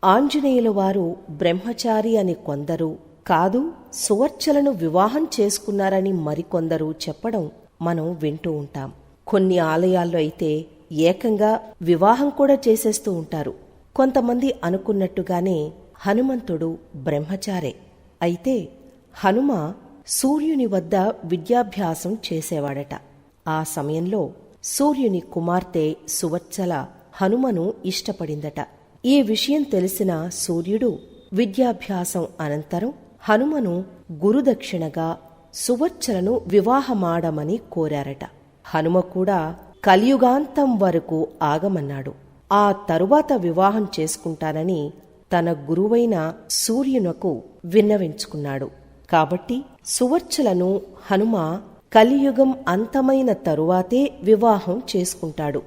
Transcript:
ఆంజనేయుల వారు బ్రహ్మచారి అని కొందరు, కాదు సువర్చలను వివాహం చేసుకున్నారని మరికొందరు చెప్పడం మనం వింటూ ఉంటాం. కొన్ని ఆలయాల్లో అయితే ఏకంగా వివాహం కూడా చేసేస్తూ ఉంటారు. కొంతమంది అనుకున్నట్టుగానే హనుమంతుడు బ్రహ్మచారే. అయితే హనుమ సూర్యుని వద్ద విద్యాభ్యాసం చేసేవాడట. ఆ సమయంలో సూర్యుని కుమార్తె సువర్చల హనుమను ఇష్టపడిందట. ఈ విషయం తెలిసిన సూర్యుడు విద్యాభ్యాసం అనంతరం హనుమను గురుదక్షిణగా సువర్చలను వివాహమాడమని కోరారట. హనుమ కూడా కలియుగాంతం వరకు ఆగమన్నాడు. ఆ తరువాత వివాహం చేసుకుంటానని తన గురువైన సూర్యునకు విన్నవించుకున్నాడు. కాబట్టి సువర్చలను హనుమ కలియుగం అంతమైన తరువాతే వివాహం చేసుకుంటాడు.